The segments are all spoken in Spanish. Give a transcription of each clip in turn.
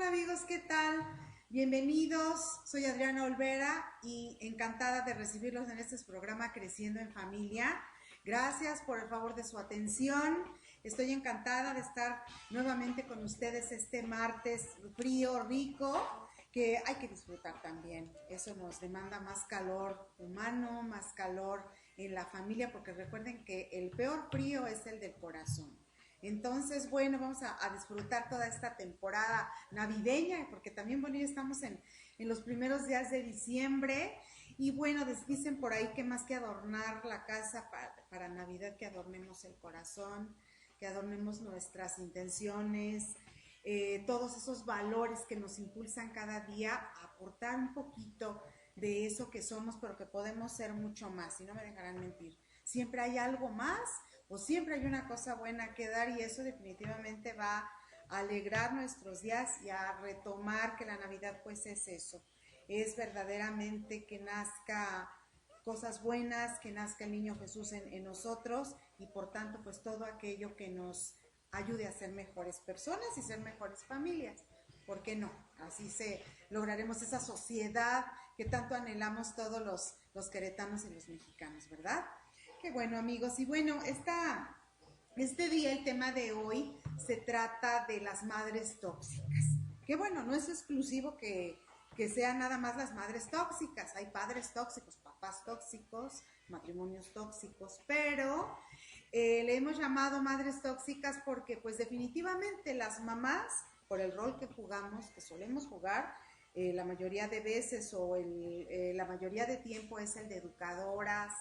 amigos, ¿qué tal? Bienvenidos, soy Adriana Olvera y encantada de recibirlos en este programa Creciendo en Familia. Gracias por el favor de su atención. Estoy encantada de estar nuevamente con ustedes este martes frío, rico, que hay que disfrutar también. Eso nos demanda más calor humano, más calor en la familia, porque recuerden que el peor frío es el del corazón. Entonces, bueno, vamos a disfrutar toda esta temporada navideña, porque también, bueno, ya estamos en los primeros días de diciembre, y bueno, dicen por ahí que más que adornar la casa para Navidad, que adornemos el corazón, que adornemos nuestras intenciones, todos esos valores que nos impulsan cada día a aportar un poquito de eso que somos, pero que podemos ser mucho más, y no me dejarán mentir. Siempre hay algo más o siempre hay una cosa buena que dar, y eso definitivamente va a alegrar nuestros días y a retomar que la Navidad pues es eso, es verdaderamente que nazca cosas buenas, que nazca el niño Jesús en nosotros, y por tanto pues todo aquello que nos ayude a ser mejores personas y ser mejores familias. ¿Por qué no? Así lograremos esa sociedad que tanto anhelamos todos los queretanos y los mexicanos, ¿verdad? Qué bueno, amigos. Y bueno, este día, el tema de hoy, se trata de las madres tóxicas. Que bueno, no es exclusivo que sean nada más las madres tóxicas. Hay padres tóxicos, papás tóxicos, matrimonios tóxicos, pero le hemos llamado madres tóxicas porque pues definitivamente las mamás, por el rol que jugamos, que solemos jugar, la mayoría de veces o la mayoría de tiempo es el de educadoras,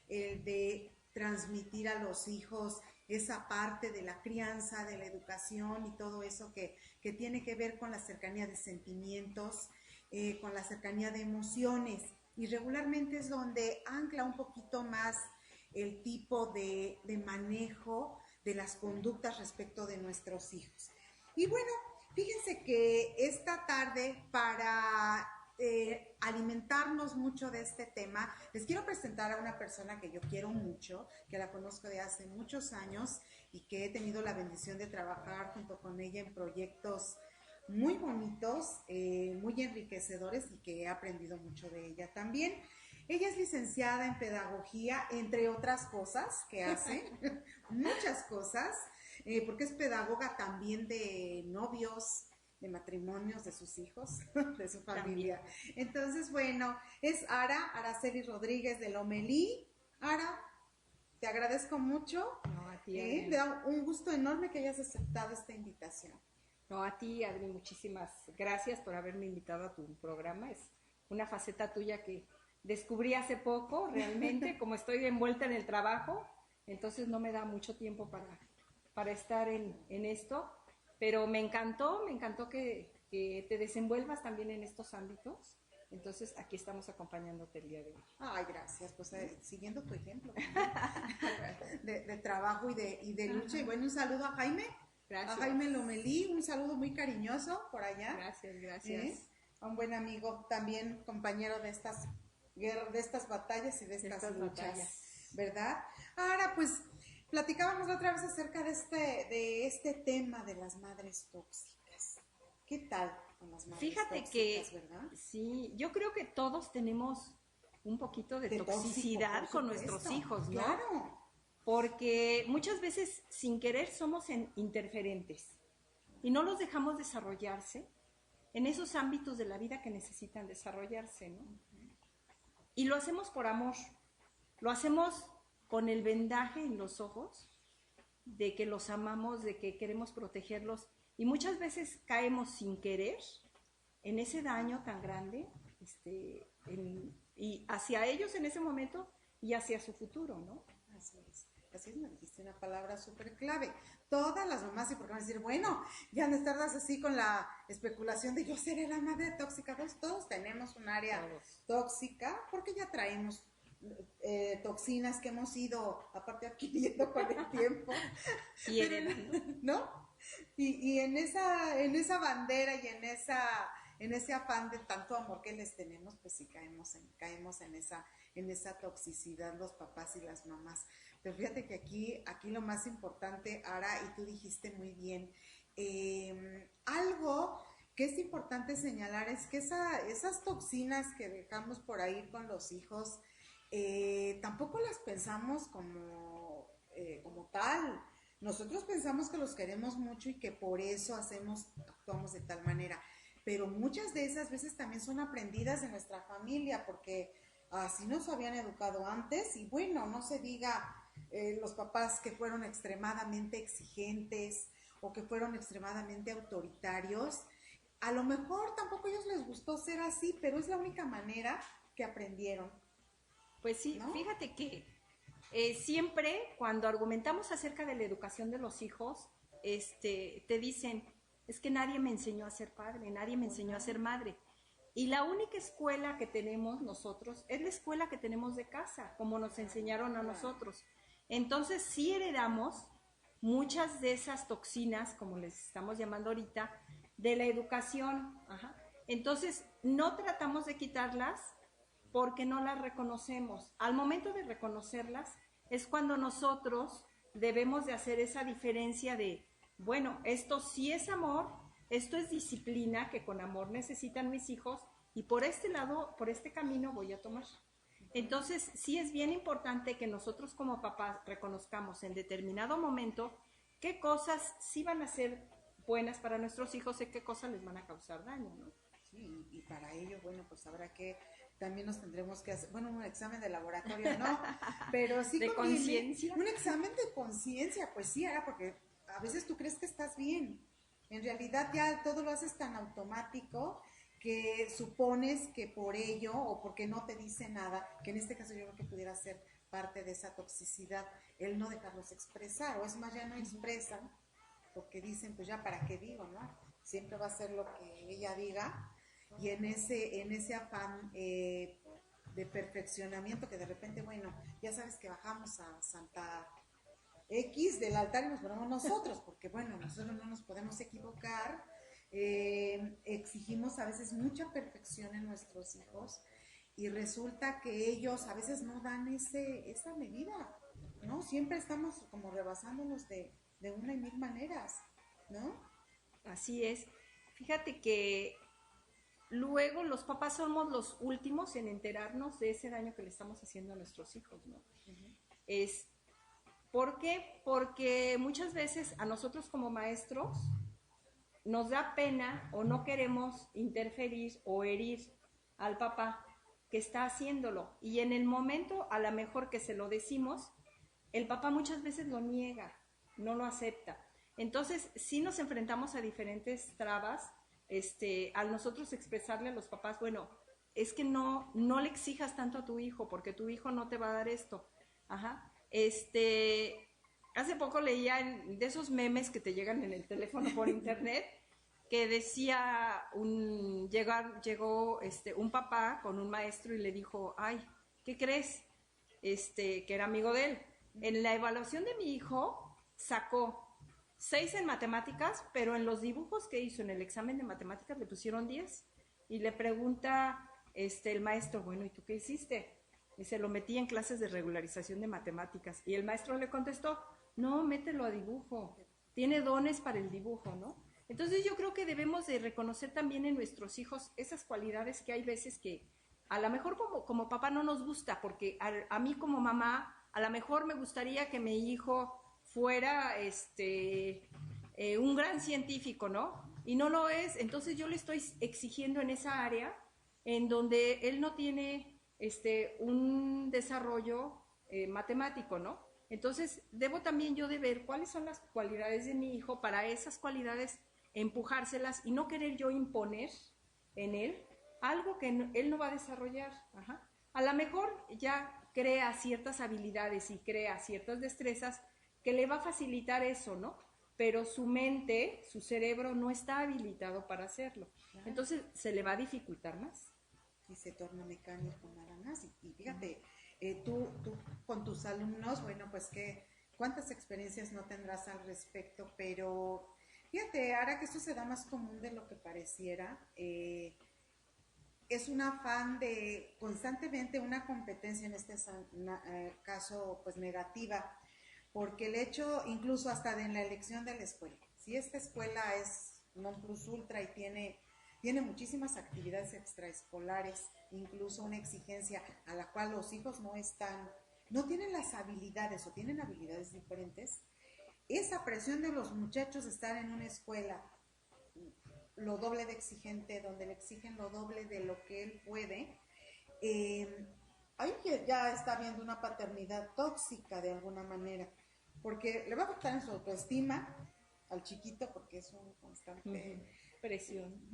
el de transmitir a los hijos esa parte de la crianza, de la educación y todo eso que tiene que ver con la cercanía de sentimientos, con la cercanía de emociones, y regularmente es donde ancla un poquito más el tipo de manejo de las conductas respecto de nuestros hijos. Y bueno, fíjense que esta tarde, para alimentarnos mucho de este tema, les quiero presentar a una persona que yo quiero mucho, que la conozco de hace muchos años y que he tenido la bendición de trabajar junto con ella en proyectos muy bonitos, muy enriquecedores, y que he aprendido mucho de ella también. Ella es licenciada en pedagogía, entre otras cosas que hace, muchas cosas, porque es pedagoga también de novios, de matrimonios de sus hijos, de su familia. También. Entonces, bueno, es Araceli Rodríguez de Lomelí. Ara, te agradezco mucho. No, a ti, Me da un gusto enorme que hayas aceptado esta invitación. No, a ti, Adri, muchísimas gracias por haberme invitado a tu programa. Es una faceta tuya que descubrí hace poco, realmente, como estoy envuelta en el trabajo, entonces no me da mucho tiempo para estar en esto, pero me encantó que te desenvuelvas también en estos ámbitos. Entonces, aquí estamos acompañándote el día de hoy. Ay, gracias, pues siguiendo tu ejemplo de trabajo y de lucha. Y bueno, un saludo a Jaime. Gracias. A Jaime Lomelí, un saludo muy cariñoso por allá. Gracias. A un buen amigo, también compañero de estas batallas y de estas luchas, ¿verdad? Ahora, pues, platicábamos otra vez acerca de este tema de las madres tóxicas. ¿Qué tal con las madres Fíjate tóxicas, que, verdad? Sí, yo creo que todos tenemos un poquito de toxicidad tóxico, con nuestros hijos, ¿no? Claro. Porque muchas veces sin querer somos interferentes y no los dejamos desarrollarse en esos ámbitos de la vida que necesitan desarrollarse, ¿no? Y lo hacemos por amor, lo hacemos con el vendaje en los ojos de que los amamos, de que queremos protegerlos, y muchas veces caemos sin querer en ese daño tan grande, y hacia ellos en ese momento y hacia su futuro, ¿no? Así es, me dijiste una palabra súper clave. Todas las mamás, y porque van a decir, bueno, ya no estarás así con la especulación de yo seré la madre tóxica. Pues todos tenemos un área tóxica, porque ya traemos toxinas que hemos ido, aparte, adquiriendo con el tiempo. ¿No? Y en esa bandera y en ese afán de tanto amor que les tenemos, pues sí caemos en esa toxicidad los papás y las mamás. Pero fíjate que aquí lo más importante, Ara, y tú dijiste muy bien, algo que es importante señalar es que esas toxinas que dejamos por ahí con los hijos, tampoco las pensamos como tal. Nosotros pensamos que los queremos mucho y que por eso actuamos de tal manera. Pero muchas de esas veces también son aprendidas de nuestra familia, porque así nos habían educado antes. Y bueno, no se diga los papás que fueron extremadamente exigentes o que fueron extremadamente autoritarios. A lo mejor tampoco a ellos les gustó ser así, pero es la única manera que aprendieron. Pues sí, ¿No? fíjate que siempre cuando argumentamos acerca de la educación de los hijos, te dicen, es que nadie me enseñó a ser padre, nadie me enseñó a ser madre. Y la única escuela que tenemos nosotros es la escuela que tenemos de casa, como nos enseñaron a nosotros. Entonces sí heredamos muchas de esas toxinas, como les estamos llamando ahorita, de la educación. Ajá. Entonces no tratamos de quitarlas porque no las reconocemos. Al momento de reconocerlas es cuando nosotros debemos de hacer esa diferencia de, bueno, esto sí es amor, esto es disciplina que con amor necesitan mis hijos y por este lado, por este camino voy a tomar. Entonces, sí es bien importante que nosotros como papás reconozcamos en determinado momento qué cosas sí van a ser buenas para nuestros hijos y qué cosas les van a causar daño, ¿no? Sí, y para ello, bueno, pues habrá que, también nos tendremos que hacer, bueno, un examen de laboratorio, no, pero sí ¿De conviene, conciencia? un examen de conciencia, pues sí, porque a veces tú crees que estás bien, en realidad ya todo lo haces tan automático que supones que por ello o porque no te dice nada, que en este caso yo creo que pudiera ser parte de esa toxicidad, el no dejarlos expresar, o es más, ya no expresan, porque dicen, pues ya para qué digo, ¿no? Siempre va a ser lo que ella diga, y en ese afán de perfeccionamiento que de repente, bueno, ya sabes que bajamos a Santa X del altar y nos ponemos nosotros, porque bueno, nosotros no nos podemos equivocar, exigimos a veces mucha perfección en nuestros hijos y resulta que ellos a veces no dan esa medida, ¿no? Siempre estamos como rebasándolos de una y mil maneras, ¿no? Así es. Fíjate que luego los papás somos los últimos en enterarnos de ese daño que le estamos haciendo a nuestros hijos, ¿no? Uh-huh. Es, ¿por qué? Porque muchas veces a nosotros como maestros nos da pena o no queremos interferir o herir al papá que está haciéndolo. Y en el momento, a lo mejor que se lo decimos, el papá muchas veces lo niega, no lo acepta. Entonces, sí nos enfrentamos a diferentes trabas, al nosotros expresarle a los papás, bueno, es que no le exijas tanto a tu hijo, porque tu hijo no te va a dar esto. Ajá. Hace poco leía de esos memes que te llegan en el teléfono por internet, que decía, llegó un papá con un maestro y le dijo, ay, ¿qué crees? Que era amigo de él. En la evaluación de mi hijo sacó 6 en matemáticas, pero en los dibujos que hizo en el examen de matemáticas le pusieron 10. Y le pregunta el maestro, bueno, ¿y tú qué hiciste? Y se lo metí en clases de regularización de matemáticas. Y el maestro le contestó, no, mételo a dibujo. Tiene dones para el dibujo, ¿no? Entonces yo creo que debemos de reconocer también en nuestros hijos esas cualidades que hay veces que a lo mejor como papá no nos gusta, porque a mí como mamá a lo mejor me gustaría que mi hijo fuera un gran científico, ¿no? Y no lo es, entonces yo le estoy exigiendo en esa área en donde él no tiene un desarrollo matemático, ¿no? Entonces debo también yo de ver cuáles son las cualidades de mi hijo para esas cualidades empujárselas y no querer yo imponer en él algo que él no va a desarrollar. Ajá. A lo mejor ya crea ciertas habilidades y crea ciertas destrezas que le va a facilitar eso, ¿no? Pero su mente, su cerebro no está habilitado para hacerlo. Claro. Entonces se le va a dificultar más. Y se torna mecánico nada más. Y fíjate, tú con tus alumnos, bueno, pues cuántas experiencias no tendrás al respecto, pero fíjate, ahora que esto se da más común de lo que pareciera, es un afán de constantemente una competencia en este caso pues negativa, porque el hecho incluso hasta de la elección de la escuela, si esta escuela es non plus ultra y tiene tiene muchísimas actividades extraescolares, incluso una exigencia a la cual los hijos no tienen las habilidades o tienen habilidades diferentes. Esa presión de los muchachos de estar en una escuela lo doble de exigente, donde le exigen lo doble de lo que él puede, ahí ya está habiendo una paternidad tóxica de alguna manera, porque le va a afectar en su autoestima al chiquito, porque es una constante presión.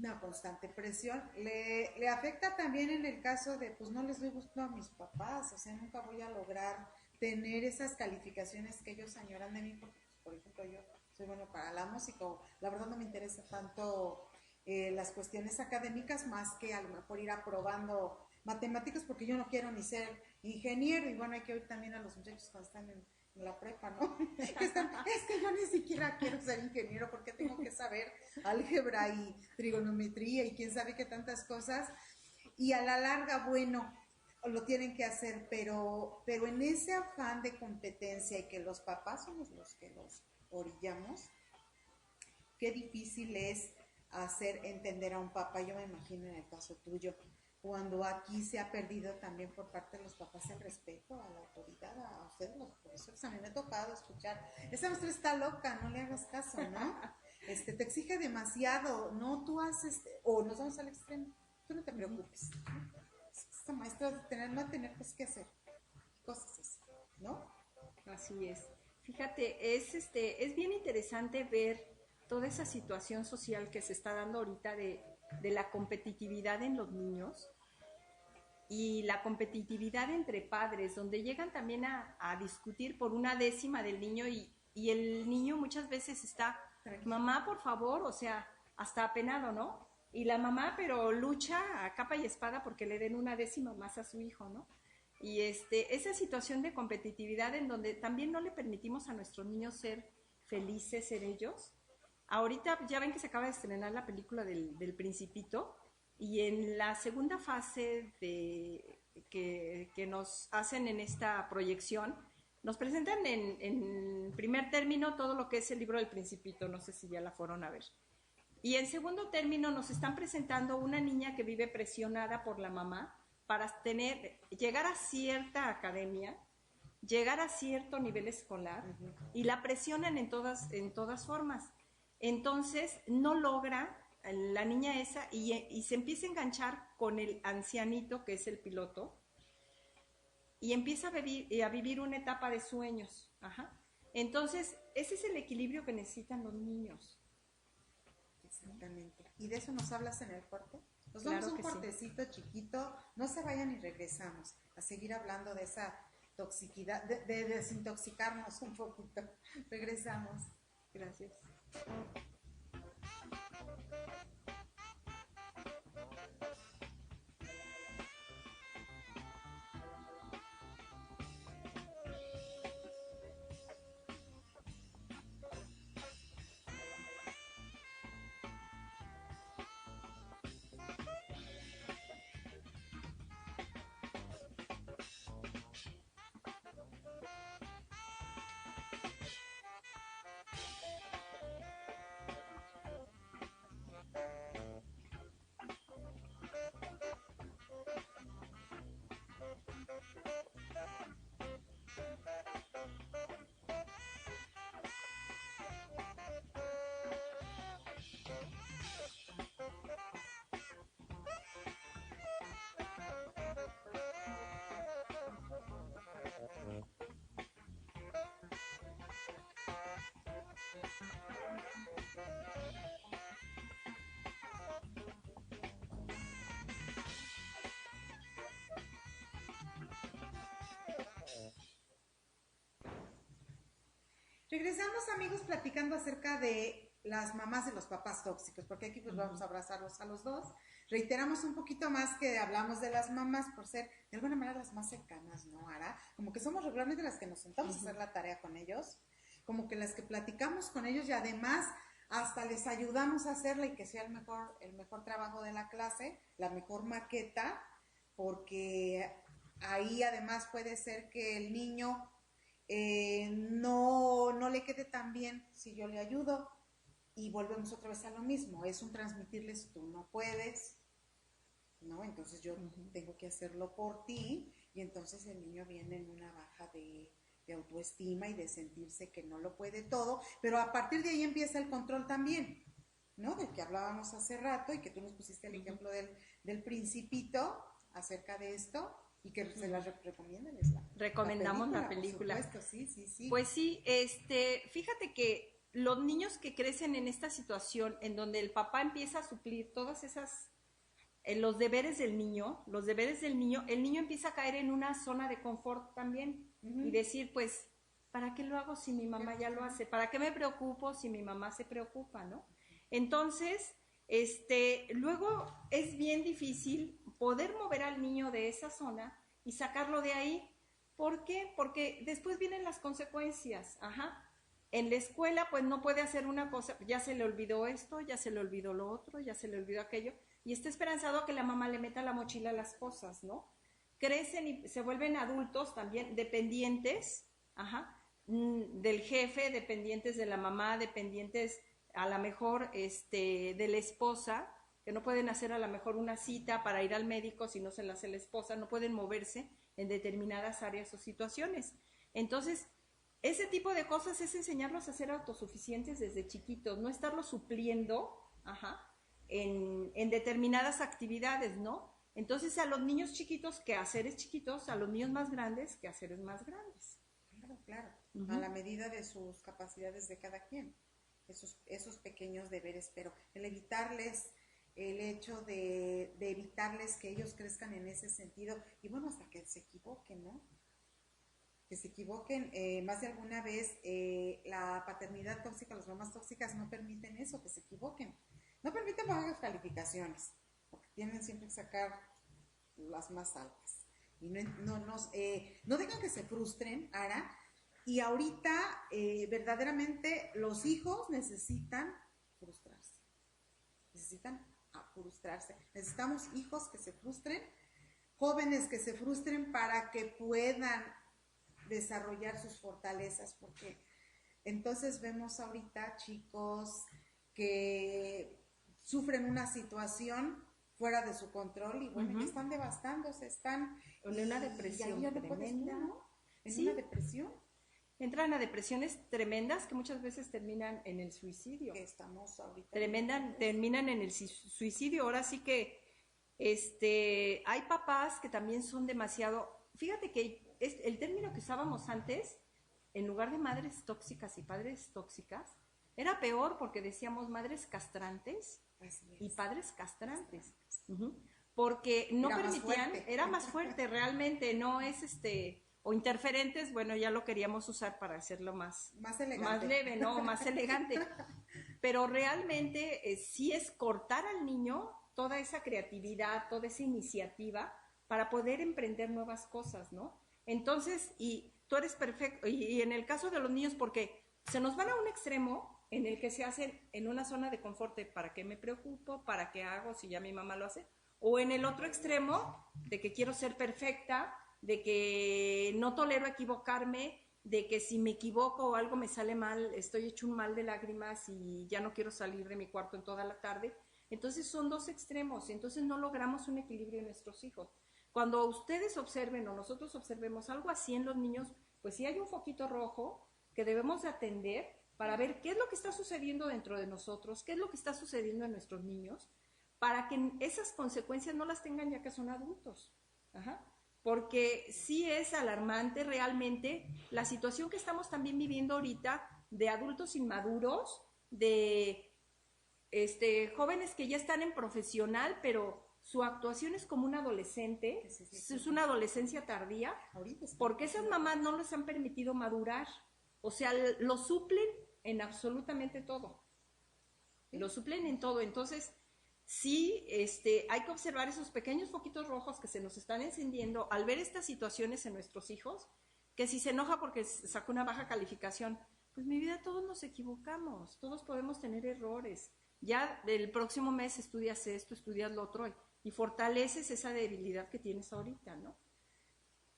Le afecta también en el caso de, pues no les doy gusto a mis papás, o sea, nunca voy a lograr tener esas calificaciones que ellos añoran de mí, porque, por ejemplo, yo soy bueno para la música, la verdad no me interesa tanto las cuestiones académicas, más que a lo mejor ir aprobando matemáticas, porque yo no quiero ni ser ingeniero. Y bueno, hay que oír también a los muchachos cuando están en la prepa, ¿no? Es que yo ni siquiera quiero ser ingeniero, porque tengo que saber álgebra y trigonometría y quién sabe qué tantas cosas, y a la larga, bueno, lo tienen que hacer, pero en ese afán de competencia, y que los papás somos los que los orillamos, qué difícil es hacer entender a un papá. Yo me imagino en el caso tuyo, cuando aquí se ha perdido también por parte de los papás el respeto a la autoridad, a ustedes los profesores. A mí me ha tocado escuchar, esa maestra está loca, no le hagas caso, ¿no? Te exige demasiado, no, tú haces, o nos vamos al extremo, tú no te preocupes, esta maestra no tener pues qué hacer, cosas así, ¿no? Así es. Fíjate, es bien interesante ver toda esa situación social que se está dando ahorita de la competitividad en los niños y la competitividad entre padres, donde llegan también a discutir por una décima del niño, y el niño muchas veces está, mamá, por favor, o sea, hasta apenado, ¿no? Y la mamá, pero lucha a capa y espada porque le den una décima más a su hijo, ¿no? Y esa situación de competitividad en donde también no le permitimos a nuestros niños ser felices, ser ellos. Ahorita ya ven que se acaba de estrenar la película del Principito, y en la segunda fase que nos hacen en esta proyección, nos presentan en primer término todo lo que es el libro del Principito, no sé si ya la fueron a ver. Y en segundo término nos están presentando una niña que vive presionada por la mamá para llegar a cierta academia, llegar a cierto nivel escolar, y la presionan en todas formas. Entonces no logra la niña esa, y se empieza a enganchar con el ancianito que es el piloto, y empieza a vivir una etapa de sueños. Ajá. Entonces ese es el equilibrio que necesitan los niños. Exactamente. ¿Y de eso nos hablas en el corte? Nos Claro, damos un que cortecito chiquito, no se vayan y regresamos a seguir hablando de esa toxicidad, de desintoxicarnos un poquito. Regresamos. Gracias. Regresamos, amigos, platicando acerca de las mamás y los papás tóxicos, porque aquí pues vamos a abrazarlos a los dos. Reiteramos un poquito más que hablamos de las mamás por ser de alguna manera las más cercanas, ¿no, Ara? Como que somos regularmente las que nos sentamos a hacer la tarea con ellos, como que las que platicamos con ellos, y además hasta les ayudamos a hacerla y que sea el mejor trabajo de la clase, la mejor maqueta, porque ahí además puede ser que el niño no le quede tan bien si yo le ayudo, y volvemos otra vez a lo mismo, es un transmitirles, tú no puedes, ¿no? Entonces yo tengo que hacerlo por ti, y entonces el niño viene en una baja de autoestima y de sentirse que no lo puede todo, pero a partir de ahí empieza el control también, ¿no? Del que hablábamos hace rato y que tú nos pusiste el ejemplo del Principito acerca de esto, y que se las recomiendan. Recomendamos la película. Por supuesto, sí, sí, sí. Pues sí, fíjate que los niños que crecen en esta situación en donde el papá empieza a suplir todas esas los deberes del niño, el niño empieza a caer en una zona de confort también, y decir, pues, ¿para qué lo hago si mi mamá ya lo hace? ¿Para qué me preocupo si mi mamá se preocupa, no? Entonces, luego es bien difícil poder mover al niño de esa zona y sacarlo de ahí. ¿Por qué? Porque después vienen las consecuencias. En la escuela, pues no puede hacer una cosa, ya se le olvidó esto, ya se le olvidó lo otro, ya se le olvidó aquello, y está esperanzado a que la mamá le meta a la mochila las cosas, ¿no? Crecen y se vuelven adultos también dependientes, del jefe, dependientes de la mamá, dependientes a lo mejor de la esposa, que no pueden hacer a lo mejor una cita para ir al médico si no se la hace la esposa, no pueden moverse en determinadas áreas o situaciones. Entonces, ese tipo de cosas es enseñarlos a ser autosuficientes desde chiquitos, no estarlos supliendo en determinadas actividades, ¿no? Entonces, a los niños chiquitos, quehaceres chiquitos, a los niños más grandes, quehaceres más grandes. Claro, claro, a la medida de sus capacidades de cada quien, esos pequeños deberes, pero el hecho de evitarles que ellos crezcan en ese sentido, y bueno, hasta que se equivoquen, ¿no? Que se equivoquen, más de alguna vez la paternidad tóxica, las mamás tóxicas no permiten eso, que se equivoquen, no permiten bajas calificaciones, porque tienen siempre que sacar las más altas, y no dejan que se frustren, Ara, y ahorita verdaderamente los hijos necesitan frustrarse, necesitamos hijos que se frustren, jóvenes que se frustren para que puedan desarrollar sus fortalezas, porque entonces vemos ahorita chicos que sufren una situación fuera de su control y bueno, ya están devastándose, están en una depresión tremenda, ¿no? Una depresión. Entran a depresiones tremendas que muchas veces terminan en el suicidio. Que estamos ahorita. Terminan en el suicidio. Ahora sí que hay papás que también son demasiado. Fíjate que el término que usábamos antes, en lugar de madres tóxicas y padres tóxicas, era peor porque decíamos madres castrantes y padres castrantes. Porque no permitían, era más fuerte realmente, no es o interferentes, bueno, ya lo queríamos usar para hacerlo más leve, ¿no? Más elegante. Pero realmente sí es cortar al niño toda esa creatividad, toda esa iniciativa para poder emprender nuevas cosas, ¿no? Entonces, y tú eres perfecto, y en el caso de los niños, porque se nos van a un extremo en el que se hacen en una zona de confort, ¿para qué me preocupo? ¿Para qué hago si ya mi mamá lo hace? O en el otro extremo, de que quiero ser perfecta, de que no tolero equivocarme, de que si me equivoco o algo me sale mal, estoy hecho un mal de lágrimas y ya no quiero salir de mi cuarto en toda la tarde. Entonces son dos extremos, y entonces no logramos un equilibrio en nuestros hijos. Cuando ustedes observen o nosotros observemos algo así en los niños, pues sí hay un foquito rojo que debemos de atender para ver qué es lo que está sucediendo dentro de nosotros, qué es lo que está sucediendo en nuestros niños, para que esas consecuencias no las tengan ya que son adultos. Porque sí es alarmante realmente la situación que estamos también viviendo ahorita de adultos inmaduros, de jóvenes que ya están en profesional, pero su actuación es como un adolescente, es una adolescencia tardía, porque esas mamás no les han permitido madurar, o sea, lo suplen en absolutamente todo, lo suplen en todo. Entonces sí, hay que observar esos pequeños foquitos rojos que se nos están encendiendo al ver estas situaciones en nuestros hijos, que si se enoja porque sacó una baja calificación, pues mi vida, todos nos equivocamos, todos podemos tener errores. Ya del próximo mes estudias esto, estudias lo otro, y fortaleces esa debilidad que tienes ahorita, ¿no?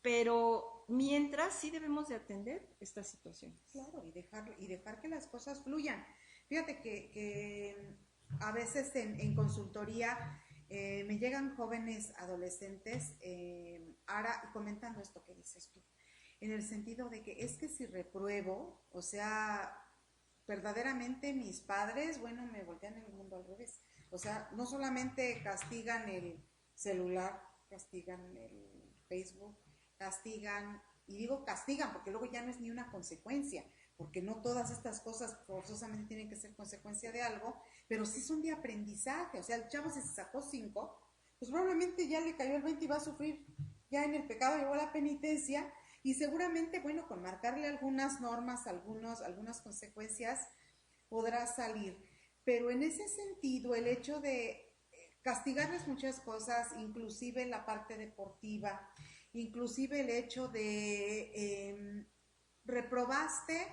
Pero mientras sí debemos de atender estas situaciones. Claro, y dejar que las cosas fluyan. Fíjate que a veces en consultoría me llegan jóvenes adolescentes ahora comentando esto que dices tú, en el sentido de que es que si repruebo, o sea, verdaderamente mis padres, bueno, me voltean el mundo al revés. O sea, no solamente castigan el celular, castigan el Facebook, castigan, y digo castigan porque luego ya no es ni una consecuencia, porque no todas estas cosas forzosamente tienen que ser consecuencia de algo, pero sí son de aprendizaje. O sea, el chavo si se sacó 5, pues probablemente ya le cayó el 20 y va a sufrir ya en el pecado, llegó la penitencia, y seguramente, bueno, con marcarle algunas normas, algunas consecuencias, podrá salir. Pero en ese sentido, el hecho de castigarles muchas cosas, inclusive la parte deportiva, inclusive el hecho de reprobaste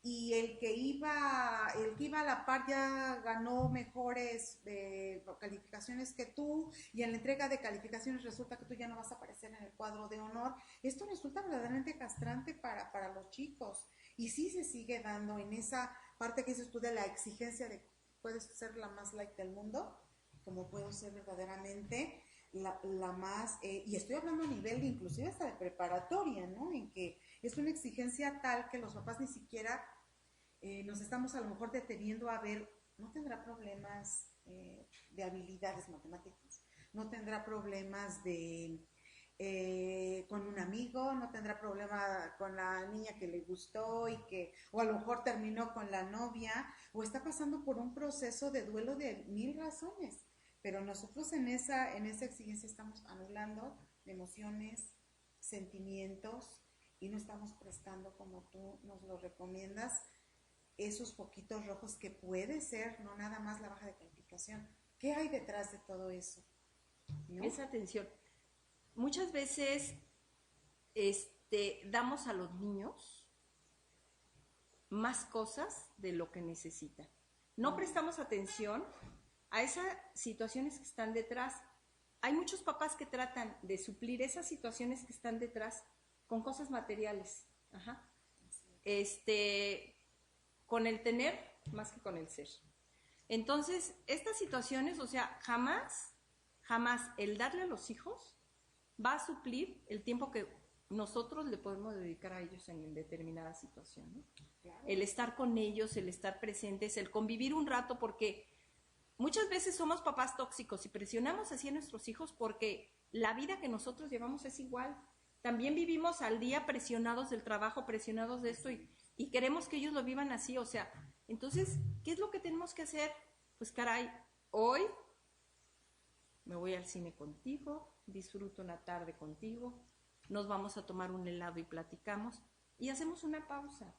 y el que iba a la par ya ganó mejores calificaciones que tú, y en la entrega de calificaciones resulta que tú ya no vas a aparecer en el cuadro de honor. Esto resulta verdaderamente castrante para los chicos, y sí se sigue dando en esa parte que dices tú de la exigencia de puedes ser la más light del mundo, como puedo ser verdaderamente la más, y estoy hablando a nivel de inclusive hasta de preparatoria, ¿no? En que es una exigencia tal que los papás ni siquiera nos estamos a lo mejor deteniendo a ver, no tendrá problemas de habilidades matemáticas, no tendrá problemas de con un amigo, no tendrá problema con la niña que le gustó y que, o a lo mejor terminó con la novia, o está pasando por un proceso de duelo de 1000 razones. Pero nosotros en esa exigencia estamos anulando emociones, sentimientos, y no estamos prestando, como tú nos lo recomiendas, esos poquitos rojos que puede ser, no nada más la baja de calificación. ¿Qué hay detrás de todo eso? ¿No? Esa atención. Muchas veces damos a los niños más cosas de lo que necesitan. No prestamos atención a esas situaciones que están detrás. Hay muchos papás que tratan de suplir esas situaciones que están detrás con cosas materiales. Ajá. Con el tener más que con el ser. Entonces, estas situaciones, o sea, jamás el darle a los hijos va a suplir el tiempo que nosotros le podemos dedicar a ellos en determinada situación, ¿no? Claro. El estar con ellos, el estar presentes, el convivir un rato, porque muchas veces somos papás tóxicos y presionamos así a nuestros hijos porque la vida que nosotros llevamos es igual. También vivimos al día presionados del trabajo, presionados de esto, y queremos que ellos lo vivan así. O sea, entonces, ¿qué es lo que tenemos que hacer? Pues caray, hoy me voy al cine contigo, disfruto una tarde contigo, nos vamos a tomar un helado y platicamos, y hacemos una pausa.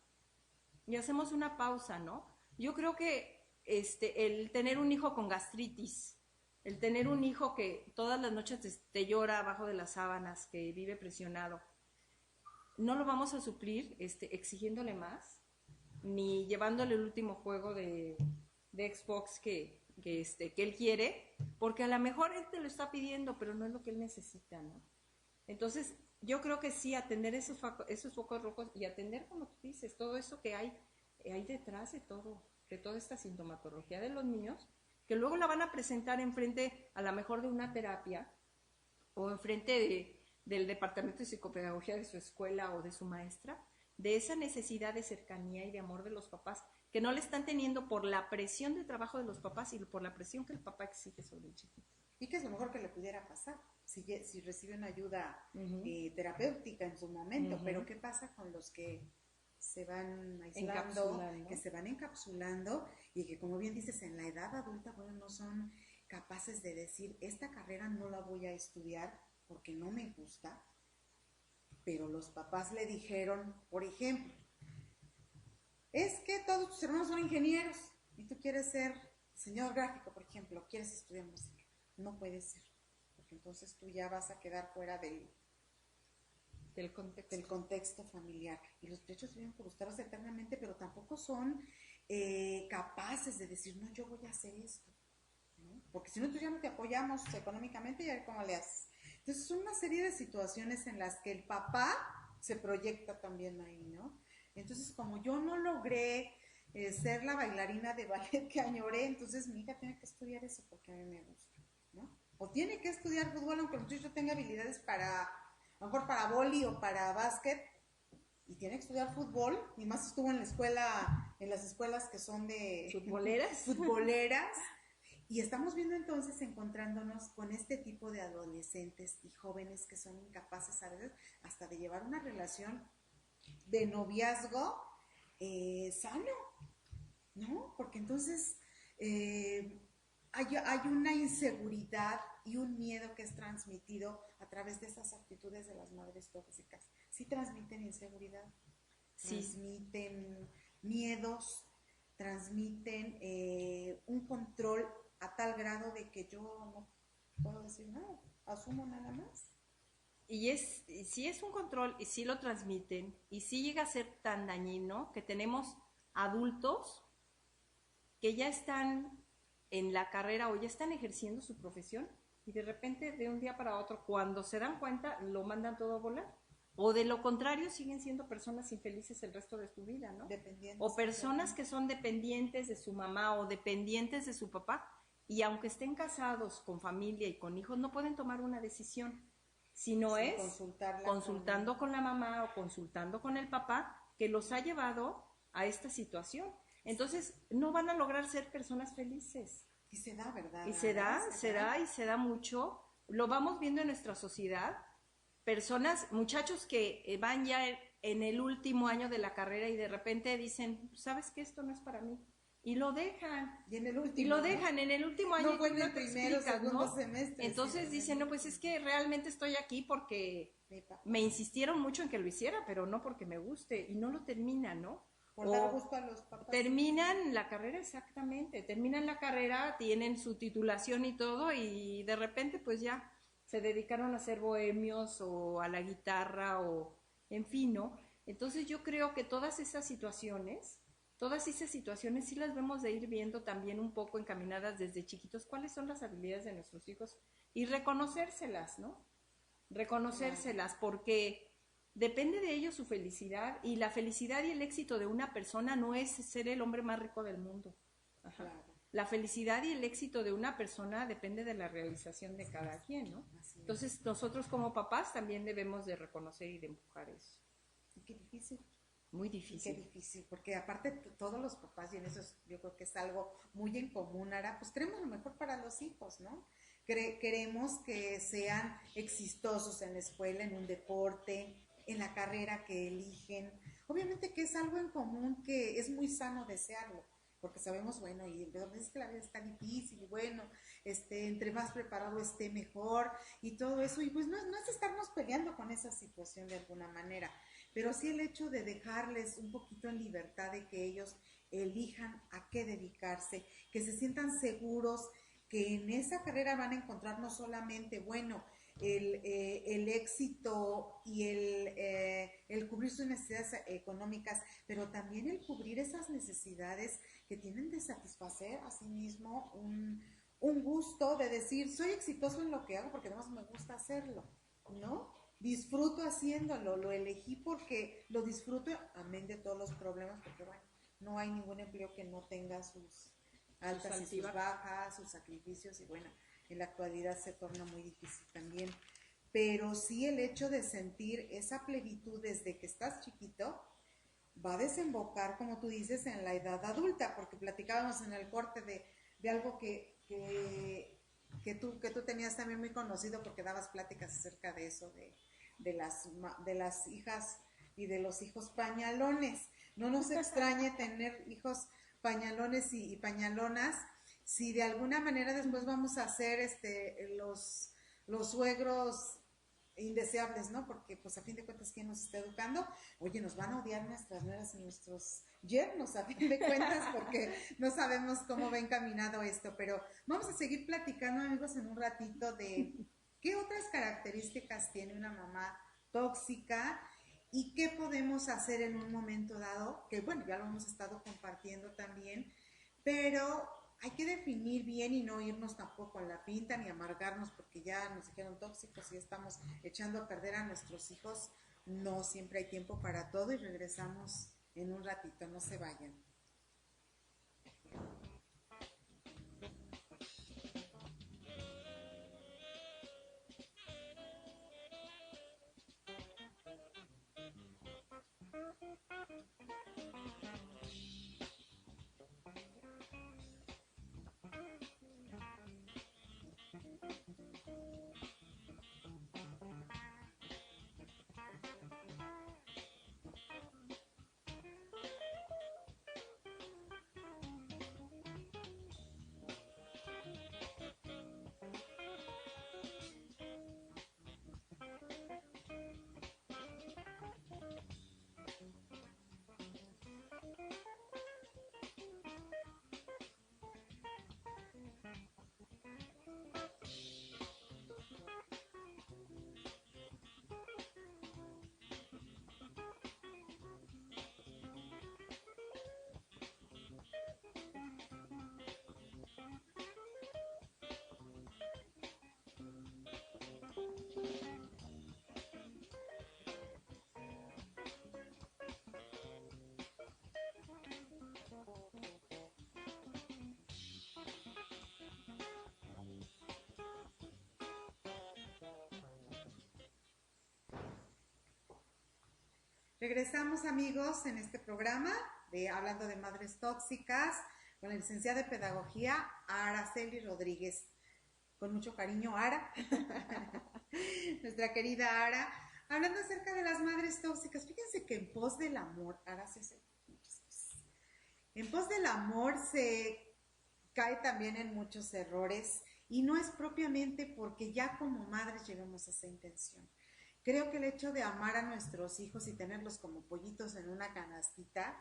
¿No? Yo creo que el tener un hijo con gastritis, el tener un hijo que todas las noches te llora abajo de las sábanas, que vive presionado, no lo vamos a suplir exigiéndole más, ni llevándole el último juego de Xbox que él quiere, porque a lo mejor él te lo está pidiendo, pero no es lo que él necesita, ¿no? Entonces, yo creo que sí, atender esos focos rojos y atender, como tú dices, todo eso que hay detrás de toda esta sintomatología de los niños, que luego la van a presentar enfrente, a lo mejor de una terapia, o enfrente del departamento de psicopedagogía de su escuela o de su maestra, de esa necesidad de cercanía y de amor de los papás, que no le están teniendo por la presión de trabajo de los papás y por la presión que el papá exige sobre el chiquito. Y que es lo mejor que le pudiera pasar si reciben ayuda terapéutica en su momento. Pero ¿qué pasa con los que se van aislando, que se van encapsulando, y que, como bien dices, en la edad adulta, bueno, no son capaces de decir, esta carrera no la voy a estudiar porque no me gusta? Pero los papás le dijeron, por ejemplo, es que todos tus hermanos son ingenieros y tú quieres ser diseñador gráfico, por ejemplo, quieres estudiar música. No puede ser, porque entonces tú ya vas a quedar fuera del contexto familiar. Y los muchachos viven por gustarlos eternamente, pero tampoco son capaces de decir, no, yo voy a hacer esto, ¿no? Porque si no, tú ya no te apoyamos económicamente, y a ver cómo le haces. Entonces, son una serie de situaciones en las que el papá se proyecta también ahí, ¿no? Entonces, como yo no logré ser la bailarina de ballet que añoré, entonces mi hija tiene que estudiar eso porque a mí me gusta, ¿no? O tiene que estudiar fútbol, aunque el muchacho tenga habilidades para, a lo mejor para vóley o para básquet, y tiene que estudiar fútbol, y más estuvo en la escuela, en las escuelas que son de ¿Futboleras? futboleras, y estamos viendo entonces encontrándonos con este tipo de adolescentes y jóvenes que son incapaces a veces hasta de llevar una relación de noviazgo sano, ¿no? Porque entonces hay una inseguridad y un miedo que es transmitido a través de esas actitudes de las madres tóxicas. Sí transmiten inseguridad, Sí. transmiten miedos, transmiten un control a tal grado de que yo no puedo decir nada, asumo nada más. Y sí es un control y sí lo transmiten y sí llega a ser tan dañino que tenemos adultos que ya están en la carrera o ya están ejerciendo su profesión y de repente de un día para otro cuando se dan cuenta lo mandan todo a volar. O de lo contrario siguen siendo personas infelices el resto de su vida, ¿no? O personas que son dependientes de su mamá o dependientes de su papá y aunque estén casados con familia y con hijos no pueden tomar una decisión. Si no es consultando con la mamá o consultando con el papá que los ha llevado a esta situación. Entonces no van a lograr ser personas felices. Y se da, ¿verdad? Y se da mucho. Lo vamos viendo en nuestra sociedad. Personas, muchachos que van ya en el último año de la carrera y de repente dicen, ¿sabes qué? Esto no es para mí. Y lo dejan. Y en el último, y lo dejan, ¿no? En el último año. No fue en el primero, segundo semestre. Entonces dicen, no, pues es que realmente estoy aquí porque me insistieron mucho en que lo hiciera, pero no porque me guste. Y no lo terminan, ¿no? Por dar gusto a los papás. Terminan la carrera, exactamente. Terminan la carrera, tienen su titulación y todo, y de repente pues ya se dedicaron a ser bohemios o a la guitarra o en fin, ¿no? Entonces yo creo que todas esas situaciones sí las vemos de ir viendo también un poco encaminadas desde chiquitos, cuáles son las habilidades de nuestros hijos y reconocérselas, ¿no? Reconocérselas porque depende de ellos su felicidad y la felicidad y el éxito de una persona no es ser el hombre más rico del mundo. Ajá. Claro. La felicidad y el éxito de una persona depende de la realización de cada quien, ¿no? Entonces nosotros como papás también debemos de reconocer y de empujar eso. Y qué difícil. Muy difícil. Qué difícil, porque aparte todos los papás, y en eso yo creo que es algo muy en común, Ara, pues queremos lo mejor para los hijos, ¿no? Queremos que sean exitosos en la escuela, en un deporte, en la carrera que eligen. Obviamente que es algo en común que es muy sano desearlo, porque sabemos, bueno, y es que la vida está difícil, y bueno, entre más preparado esté mejor, y todo eso, y pues no es estarnos peleando con esa situación de alguna manera, pero sí el hecho de dejarles un poquito en libertad de que ellos elijan a qué dedicarse, que se sientan seguros, que en esa carrera van a encontrar no solamente, bueno, el éxito y el cubrir sus necesidades económicas, pero también el cubrir esas necesidades que tienen de satisfacer a sí mismo un gusto de decir, soy exitoso en lo que hago porque además me gusta hacerlo, ¿no? Disfruto haciéndolo, lo elegí porque lo disfruto, amén de todos los problemas, porque bueno, no hay ningún empleo que no tenga sus altas y sus bajas, sus sacrificios, y bueno, en la actualidad se torna muy difícil también, pero sí el hecho de sentir esa plenitud desde que estás chiquito va a desembocar, como tú dices, en la edad adulta, porque platicábamos en el corte de algo que tú tenías también muy conocido, porque dabas pláticas acerca de eso, de las hijas y de los hijos pañalones. No nos extrañe tener hijos pañalones y pañalonas, si de alguna manera después vamos a hacer los suegros indeseables, ¿no? Porque pues a fin de cuentas, ¿quién nos está educando? Oye, nos van a odiar nuestras nueras y nuestros yernos a fin de cuentas, porque no sabemos cómo va encaminado esto, pero vamos a seguir platicando, amigos, en un ratito de qué otras características tiene una mamá tóxica y qué podemos hacer en un momento dado, que bueno, ya lo hemos estado compartiendo también, pero hay que definir bien y no irnos tampoco con la pinta ni amargarnos porque ya nos dijeron tóxicos y estamos echando a perder a nuestros hijos. No, siempre hay tiempo para todo y regresamos en un ratito, no se vayan. Regresamos, amigos, en este programa de Hablando de Madres Tóxicas con la licenciada de Pedagogía Araceli Rodríguez. Con mucho cariño, Ara, nuestra querida Ara, hablando acerca de las madres tóxicas. Fíjense que en pos del amor, Ara se hace muchas cosas. En pos del amor se cae también en muchos errores y no es propiamente porque ya como madres llevamos esa intención. Creo que el hecho de amar a nuestros hijos y tenerlos como pollitos en una canastita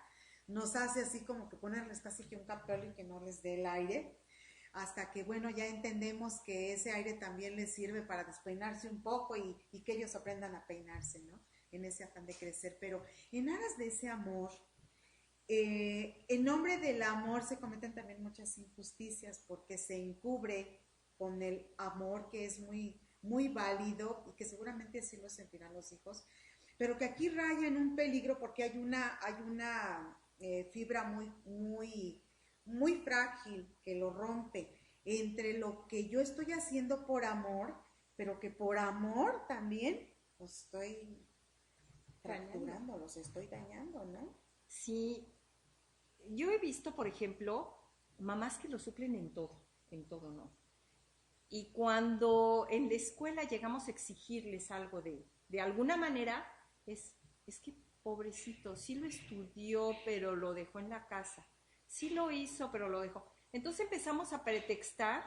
nos hace así como que ponerles casi que un capital y que no les dé el aire, hasta que, bueno, ya entendemos que ese aire también les sirve para despeinarse un poco y que ellos aprendan a peinarse, ¿no? En ese afán de crecer. Pero en aras de ese amor, en nombre del amor se cometen también muchas injusticias porque se encubre con el amor que es muy válido y que seguramente así lo sentirán los hijos, pero que aquí raya en un peligro porque hay una fibra muy frágil que lo rompe entre lo que yo estoy haciendo por amor, pero que por amor también los estoy fracturando, los estoy dañando, ¿no? Sí, yo he visto, por ejemplo, mamás que lo suplen en todo, ¿no? Y cuando en la escuela llegamos a exigirles algo de alguna manera, es que pobrecito, sí lo estudió, pero lo dejó en la casa. Sí lo hizo, pero lo dejó. Entonces empezamos a pretextar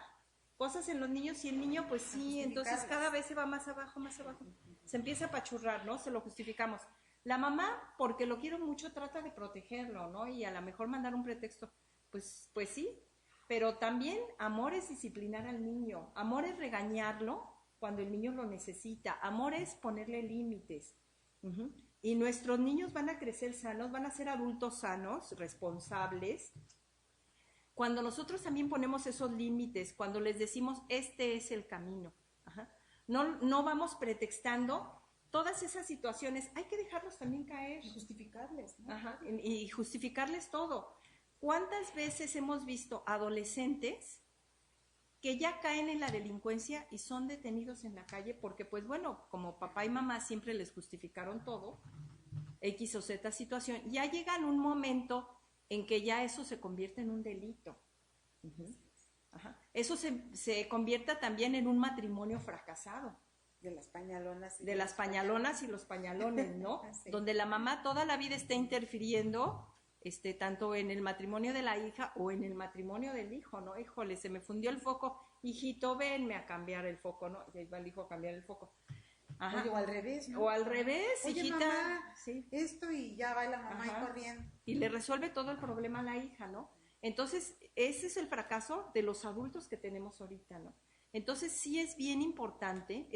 cosas en los niños y el niño, pues sí, entonces cada vez se va más abajo, más abajo. Se empieza a apachurrar, ¿no? Se lo justificamos. La mamá, porque lo quiero mucho, trata de protegerlo, ¿no? Y a lo mejor mandar un pretexto. Pues sí, pero también amor es disciplinar al niño, amor es regañarlo cuando el niño lo necesita, amor es ponerle límites. Y nuestros niños van a crecer sanos, van a ser adultos sanos, responsables, cuando nosotros también ponemos esos límites, cuando les decimos, este es el camino. No vamos pretextando todas esas situaciones, hay que dejarlos también caer. Y justificarles, ¿no? Y justificarles todo. ¿Cuántas veces hemos visto adolescentes que ya caen en la delincuencia y son detenidos en la calle porque, pues bueno, como papá y mamá siempre les justificaron todo, X o Z situación, ya llegan un momento en que ya eso se convierte en un delito. Eso se convierta también en un matrimonio fracasado. De las pañalonas. De las pañalonas y los pañalones, ¿no? Sí. Donde la mamá toda la vida está interfiriendo, tanto en el matrimonio de la hija o en el matrimonio del hijo, ¿no? Híjole, se me fundió el foco, hijito, venme a cambiar el foco, ¿no? Y ahí va el hijo a cambiar el foco. Oye, o al revés, ¿no? O al revés, oye, hijita. Mamá, sí. Esto y ya va la mamá ahí corriendo. Y le resuelve todo el problema a la hija, ¿no? Entonces, ese es el fracaso de los adultos que tenemos ahorita, ¿no? Entonces, sí es bien importante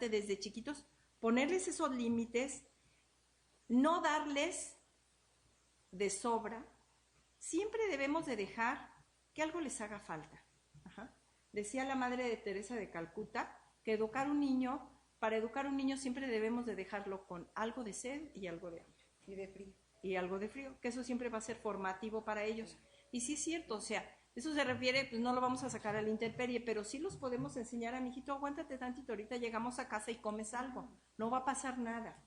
desde chiquitos ponerles esos límites, no darles de sobra. Siempre debemos de dejar que algo les haga falta. Decía la madre de Teresa de Calcuta que para educar a un niño siempre debemos de dejarlo con algo de sed y algo de hambre. Y de frío. Y algo de frío, que eso siempre va a ser formativo para ellos. Y sí es cierto, o sea, eso se refiere, pues no lo vamos a sacar a la intemperie, pero sí los podemos enseñar a mi hijito, aguántate tantito, ahorita llegamos a casa y comes algo, no va a pasar nada.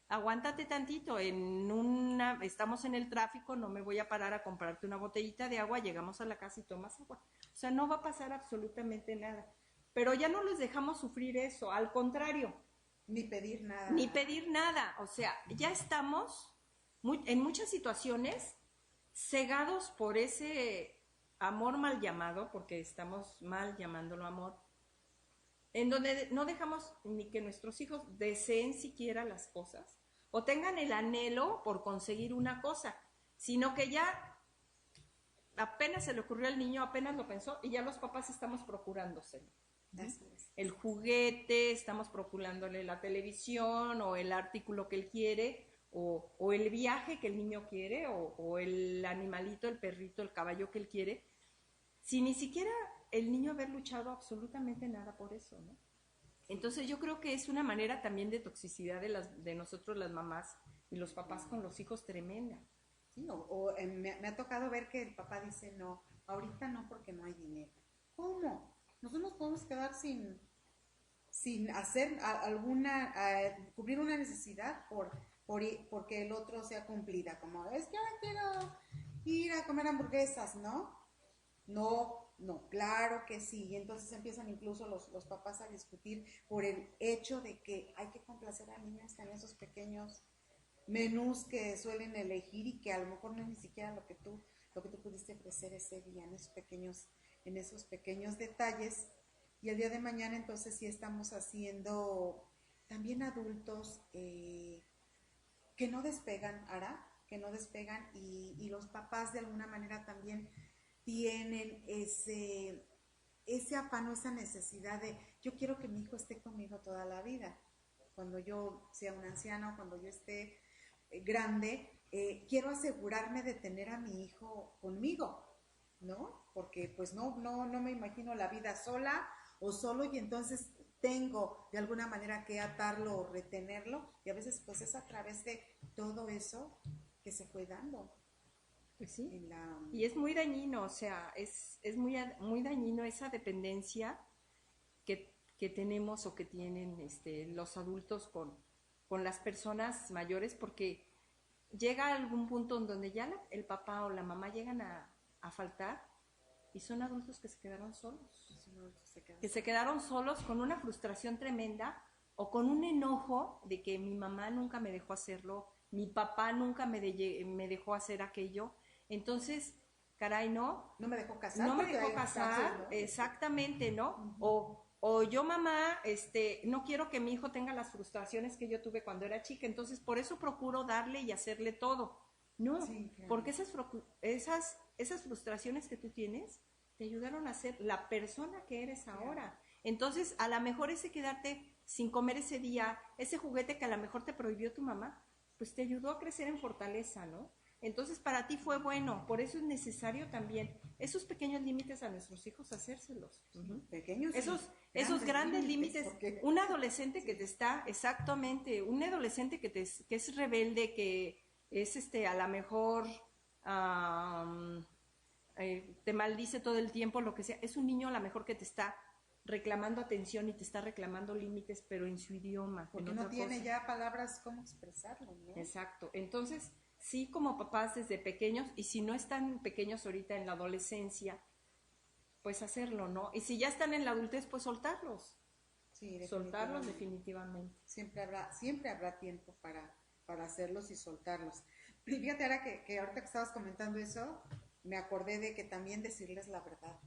aguántate tantito, estamos en el tráfico, no me voy a parar a comprarte una botellita de agua, llegamos a la casa y tomas agua. O sea, no va a pasar absolutamente nada. Pero ya no les dejamos sufrir eso, al contrario. Ni pedir nada. Ni pedir nada. O sea, ya estamos en muchas situaciones cegados por ese amor mal llamado, porque estamos mal llamándolo amor, en donde no dejamos ni que nuestros hijos deseen siquiera las cosas o tengan el anhelo por conseguir una cosa, sino que ya apenas se le ocurrió al niño, apenas lo pensó y ya los papás estamos procurándoselo. El juguete, estamos procurándole la televisión o el artículo que él quiere o el viaje que el niño quiere o el animalito, el perrito, el caballo que él quiere, sin ni siquiera el niño haber luchado absolutamente nada por eso, ¿no? Entonces yo creo que es una manera también de toxicidad de nosotros las mamás y los papás con los hijos tremenda. Sí, me ha tocado ver que el papá dice, no, ahorita no porque no hay dinero. ¿Cómo? Nosotros nos podemos quedar sin hacer cubrir una necesidad porque el otro sea cumplida, como es que ahora quiero ir a comer hamburguesas, ¿no? No, claro que sí. Y entonces empiezan incluso los papás a discutir por el hecho de que hay que complacer a niños en esos pequeños menús que suelen elegir y que a lo mejor no es ni siquiera lo que tú pudiste ofrecer ese día, en esos pequeños detalles. Y el día de mañana entonces sí estamos haciendo también adultos que no despegan, que no despegan y los papás de alguna manera también tienen ese afán o esa necesidad de yo quiero que mi hijo esté conmigo toda la vida. Cuando yo sea un anciano, cuando yo esté grande, quiero asegurarme de tener a mi hijo conmigo, ¿no? Porque pues no me imagino la vida sola o solo y entonces tengo de alguna manera que atarlo o retenerlo y a veces pues es a través de todo eso que se fue dando. Pues sí, y es muy dañino, o sea, es muy, muy dañino esa dependencia que tenemos o que tienen los adultos con las personas mayores, porque llega algún punto en donde ya el papá o la mamá llegan a faltar y son adultos que se quedaron solos, que se quedaron solos con una frustración tremenda o con un enojo de que mi mamá nunca me dejó hacerlo, mi papá nunca me dejó hacer aquello. Entonces, caray, ¿no? No me dejó casar. No me dejó casar, ¿no? Exactamente, ¿no? O yo, mamá, no quiero que mi hijo tenga las frustraciones que yo tuve cuando era chica, entonces por eso procuro darle y hacerle todo. No, sí, claro. Porque esas frustraciones que tú tienes te ayudaron a ser la persona que eres ahora. Claro. Entonces, a lo mejor ese quedarte sin comer ese día, ese juguete que a lo mejor te prohibió tu mamá, pues te ayudó a crecer en fortaleza, ¿no? Entonces para ti fue bueno, por eso es necesario también esos pequeños límites a nuestros hijos hacérselos. Pequeños. Esos grandes límites. Un adolescente que te está, exactamente, un adolescente que es rebelde, que es a lo mejor te maldice todo el tiempo, lo que sea, es un niño a lo mejor que te está reclamando atención y te está reclamando límites, pero en su idioma. Porque no tiene ya palabras cómo expresarlo, ¿no? Exacto. Entonces, sí, como papás desde pequeños, y si no están pequeños ahorita en la adolescencia, pues hacerlo, ¿no? Y si ya están en la adultez, pues soltarlos. Sí, soltarlos definitivamente. Siempre habrá tiempo para hacerlos y soltarlos. Y fíjate ahora que ahorita que estabas comentando eso, me acordé de que también decirles la verdad,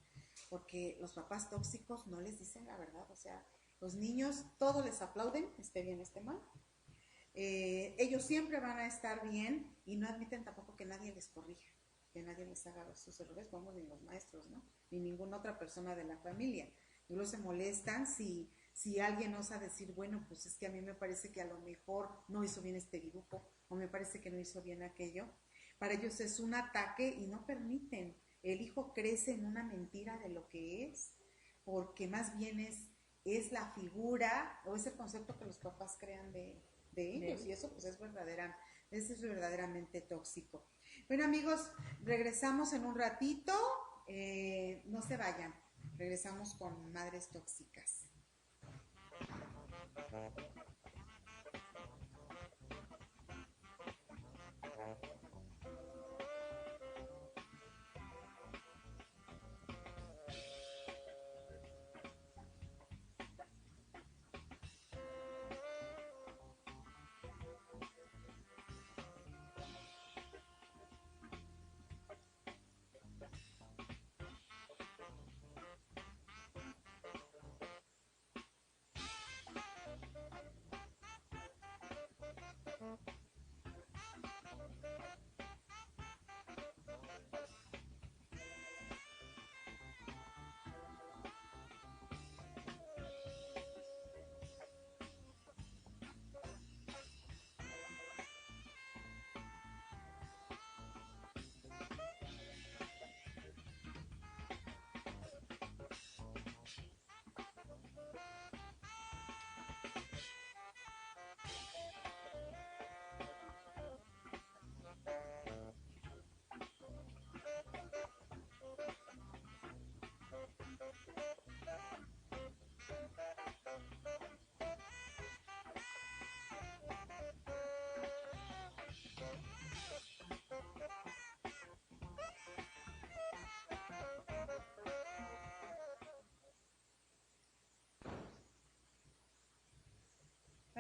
porque los papás tóxicos no les dicen la verdad, o sea, los niños todo les aplauden, esté bien, esté mal. Ellos siempre van a estar bien y no admiten tampoco que nadie les corrija, que nadie les haga sus errores, vamos, ni los maestros, ¿no? Ni ninguna otra persona de la familia. Luego se molestan si alguien osa decir, bueno, pues es que a mí me parece que a lo mejor no hizo bien este dibujo, o me parece que no hizo bien aquello. Para ellos es un ataque y no permiten. El hijo crece en una mentira de lo que es, porque más bien es la figura o es el concepto que los papás crean de ellos, y eso pues es verdaderamente tóxico. Bueno, amigos, regresamos en un ratito, no se vayan, regresamos con Madres Tóxicas.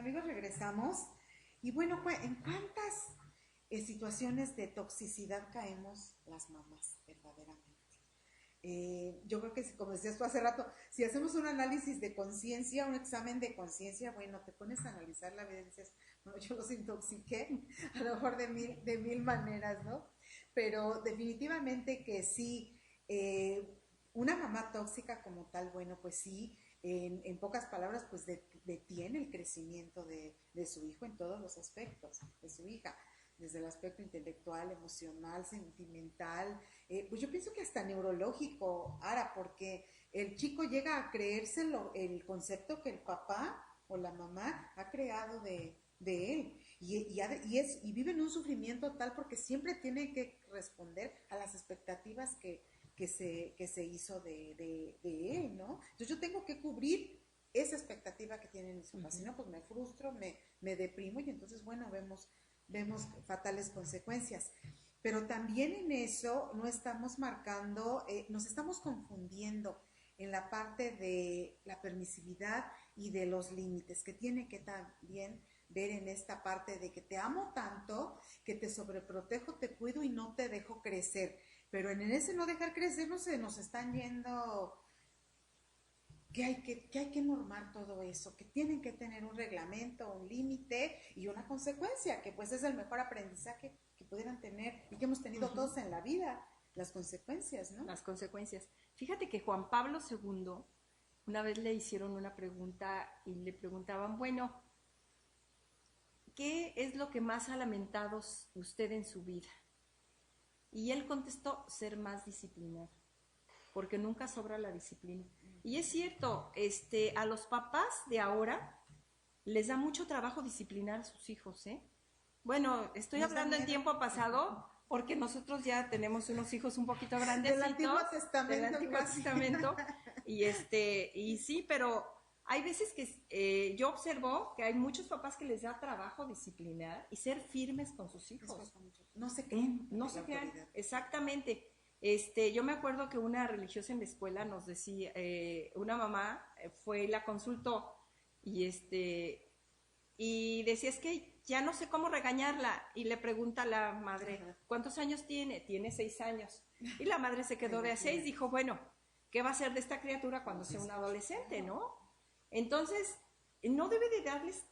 amigos, regresamos. Y bueno, ¿en cuántas situaciones de toxicidad caemos las mamás verdaderamente? Yo creo que, como decías tú hace rato, si hacemos un análisis de conciencia, un examen de conciencia, bueno, te pones a analizar la vida y dices, bueno, yo los intoxiqué, a lo mejor de mil maneras, ¿no? Pero definitivamente que sí, una mamá tóxica como tal, bueno, pues sí, en pocas palabras, pues detiene el crecimiento de su hijo en todos los aspectos, de su hija, desde el aspecto intelectual, emocional, sentimental, pues yo pienso que hasta neurológico, Ara, porque el chico llega a creérselo el concepto que el papá o la mamá ha creado de él y vive en un sufrimiento tal porque siempre tiene que responder a las expectativas que se hizo de él, ¿no? Entonces yo tengo que cubrir esa expectativa que tienen mis papás, si no, pues me frustro, me deprimo y entonces, bueno, vemos fatales consecuencias. Pero también en eso no estamos marcando, nos estamos confundiendo en la parte de la permisividad y de los límites, que tiene que también ver en esta parte de que te amo tanto, que te sobreprotejo, te cuido y no te dejo crecer. Pero en ese no dejar crecer no se nos están yendo que hay que normar todo eso, que tienen que tener un reglamento, un límite y una consecuencia, que pues es el mejor aprendizaje que pudieran tener y que hemos tenido todos en la vida, las consecuencias, ¿no? Las consecuencias. Fíjate que Juan Pablo II, una vez le hicieron una pregunta y le preguntaban, bueno, ¿qué es lo que más ha lamentado usted en su vida? Y él contestó, ser más disciplinado, porque nunca sobra la disciplina. Y es cierto, a los papás de ahora les da mucho trabajo disciplinar a sus hijos, ¿eh? Bueno, estoy hablando en tiempo pasado porque nosotros ya tenemos unos hijos un poquito grandecitos. Del Antiguo Testamento. Del Antiguo Testamento. Y sí, pero hay veces que yo observo que hay muchos papás que les da trabajo disciplinar y ser firmes con sus hijos. No se crean. No se crean, exactamente. Yo me acuerdo que una religiosa en la escuela nos decía, una mamá fue y la consultó y decía, es que ya no sé cómo regañarla, y le pregunta a la madre, ¿cuántos años tiene? Tiene 6 años. Y la madre se quedó de a 6, dijo, bueno, ¿qué va a hacer de esta criatura cuando sea un adolescente, no? Entonces, no debe de darles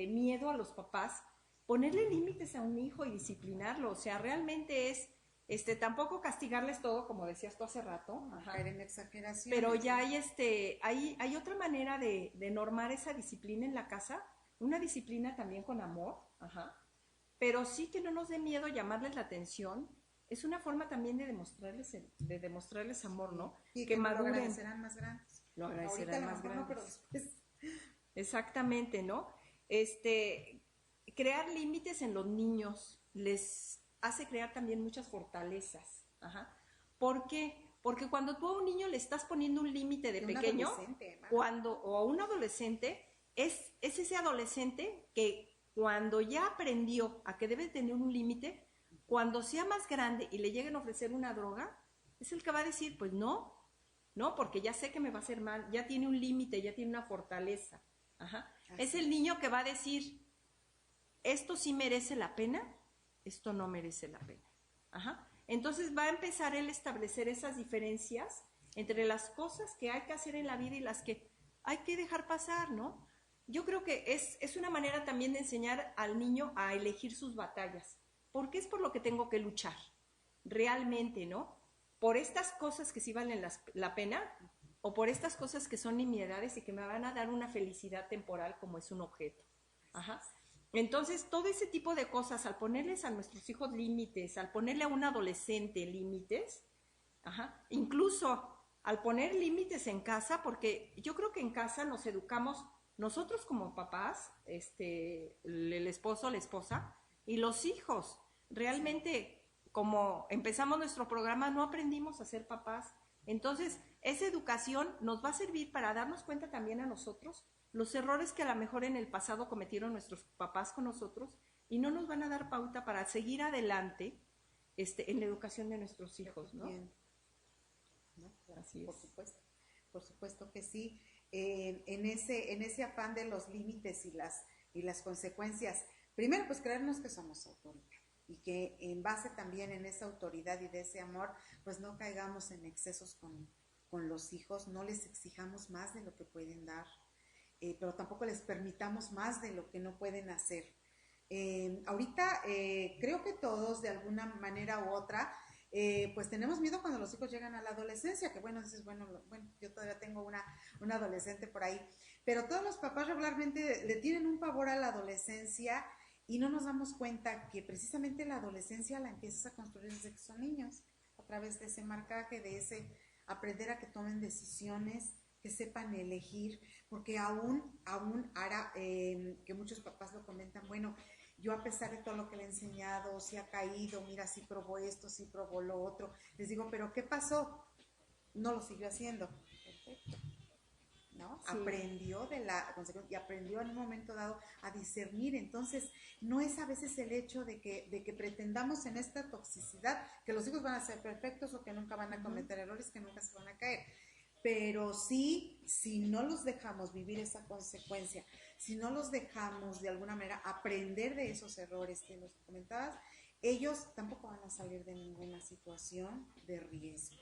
miedo a los papás ponerle límites a un hijo y disciplinarlo, o sea, realmente es tampoco castigarles todo, como decías tú hace rato. Caer en exageración. Pero ya hay otra manera de normar esa disciplina en la casa, una disciplina también con amor, pero sí que no nos dé miedo llamarles la atención. Es una forma también de demostrarles amor, ¿no? Y que maduren. Lo agradecerán más grandes. Lo agradecerán más grandes. No, pero después... Exactamente, ¿no? Crear límites en los niños les hace crear también muchas fortalezas. ¿Por qué? Porque cuando tú a un niño le estás poniendo un límite de pequeño, o a un adolescente, es ese adolescente que cuando ya aprendió a que debe tener un límite, cuando sea más grande y le lleguen a ofrecer una droga, es el que va a decir, pues no, porque ya sé que me va a hacer mal, ya tiene un límite, ya tiene una fortaleza. Es el niño que va a decir, esto sí merece la pena, esto no merece la pena. Entonces va a empezar él a establecer esas diferencias entre las cosas que hay que hacer en la vida y las que hay que dejar pasar, ¿no? Yo creo que es una manera también de enseñar al niño a elegir sus batallas, porque es por lo que tengo que luchar, realmente, ¿no? Por estas cosas que sí valen la pena, o por estas cosas que son nimiedades y que me van a dar una felicidad temporal como es un objeto. Entonces, todo ese tipo de cosas, al ponerles a nuestros hijos límites, al ponerle a un adolescente límites, incluso al poner límites en casa, porque yo creo que en casa nos educamos nosotros como papás, el esposo, la esposa, y los hijos. Realmente, como empezamos nuestro programa, no aprendimos a ser papás. Entonces, esa educación nos va a servir para darnos cuenta también a nosotros los errores que a lo mejor en el pasado cometieron nuestros papás con nosotros y no nos van a dar pauta para seguir adelante en la educación de nuestros hijos, ¿no? Bien. ¿No? Así por es. Por supuesto que sí. En ese afán de los límites y las y las consecuencias. Primero, pues creernos que somos autoridad y que en base también en esa autoridad y de ese amor, pues no caigamos en excesos con los hijos, no les exijamos más de lo que pueden dar, pero tampoco les permitamos más de lo que no pueden hacer. Ahorita creo que todos de alguna manera u otra pues tenemos miedo cuando los hijos llegan a la adolescencia, que bueno, dices, bueno, yo todavía tengo una adolescente por ahí, pero todos los papás regularmente le tienen un pavor a la adolescencia y no nos damos cuenta que precisamente la adolescencia la empiezas a construir desde que son niños, a través de ese marcaje, de ese aprender a que tomen decisiones, que sepan elegir, porque aún ahora que muchos papás lo comentan, bueno, yo a pesar de todo lo que le he enseñado, si ha caído, mira, si probó esto, si probó lo otro, les digo, pero ¿qué pasó? No lo siguió haciendo. Perfecto. ¿No? Sí. Aprendió de la consecuencia y aprendió en un momento dado a discernir. Entonces, no es a veces el hecho de que pretendamos en esta toxicidad que los hijos van a ser perfectos o que nunca van a cometer errores, que nunca se van a caer. Pero sí, si no los dejamos vivir esa consecuencia, si no los dejamos de alguna manera aprender de esos errores que los comentabas, ellos tampoco van a salir de ninguna situación de riesgo,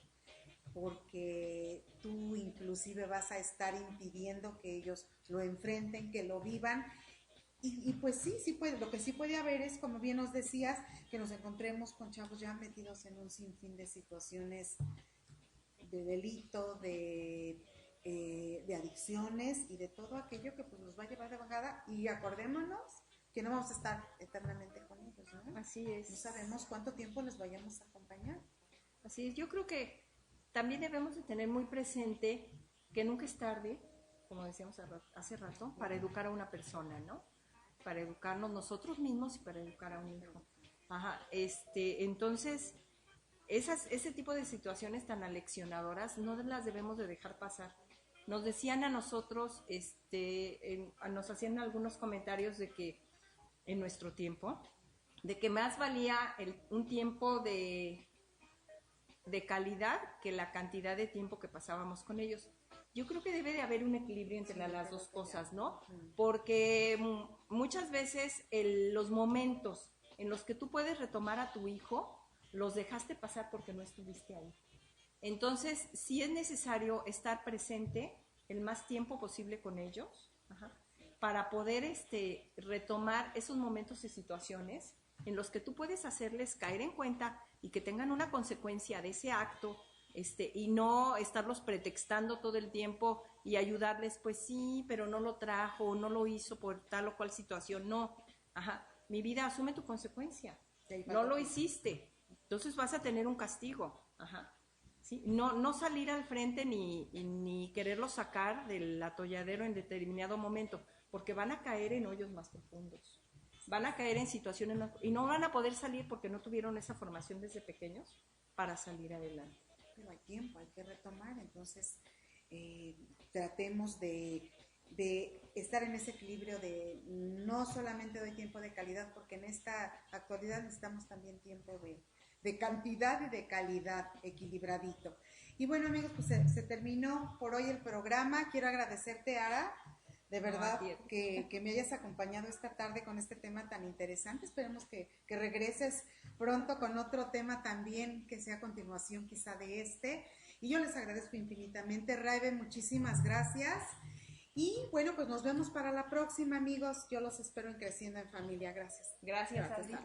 porque tú inclusive vas a estar impidiendo que ellos lo enfrenten, que lo vivan. Y pues sí puede, lo que sí puede haber es, como bien nos decías, que nos encontremos con chavos ya metidos en un sinfín de situaciones de delito, de adicciones y de todo aquello que pues nos va a llevar de bajada, y acordémonos que no vamos a estar eternamente con ellos, ¿no? Así es. No sabemos cuánto tiempo les vayamos a acompañar. Así es, yo creo que también debemos de tener muy presente que nunca es tarde, como decíamos hace rato, para educar a una persona, ¿no? Para educarnos nosotros mismos y para educar a un hijo. Ajá, entonces ese tipo de situaciones tan aleccionadoras no las debemos de dejar pasar. Nos decían a nosotros, nos hacían algunos comentarios de que en nuestro tiempo, de que más valía un tiempo de calidad que la cantidad de tiempo que pasábamos con ellos. Yo creo que debe de haber un equilibrio entre las dos cosas, ¿no? Porque muchas veces los momentos en los que tú puedes retomar a tu hijo, los dejaste pasar porque no estuviste ahí. Entonces, sí es necesario estar presente el más tiempo posible con ellos, para poder retomar esos momentos y situaciones en los que tú puedes hacerles caer en cuenta y que tengan una consecuencia de ese acto, y no estarlos pretextando todo el tiempo y ayudarles, pues sí, pero no lo trajo, no lo hizo por tal o cual situación. No, mi vida, asume tu consecuencia. No lo hiciste, entonces vas a tener un castigo. ¿Sí? No salir al frente ni quererlos sacar del atolladero en determinado momento, porque van a caer en hoyos más profundos. Van a caer en situaciones y no van a poder salir porque no tuvieron esa formación desde pequeños para salir adelante. Pero hay tiempo, hay que retomar, entonces tratemos de estar en ese equilibrio de no solamente doy tiempo de calidad, porque en esta actualidad necesitamos también tiempo de cantidad y de calidad, equilibradito. Y bueno, amigos, pues se terminó por hoy el programa. Quiero agradecerte, Ara, de verdad, que me hayas acompañado esta tarde con este tema tan interesante. Esperemos que regreses pronto con otro tema también, que sea a continuación quizá de este. Y yo les agradezco infinitamente. Raibe, muchísimas gracias. Y bueno, pues nos vemos para la próxima, amigos. Yo los espero en Creciendo en Familia. Gracias. Gracias, Adri.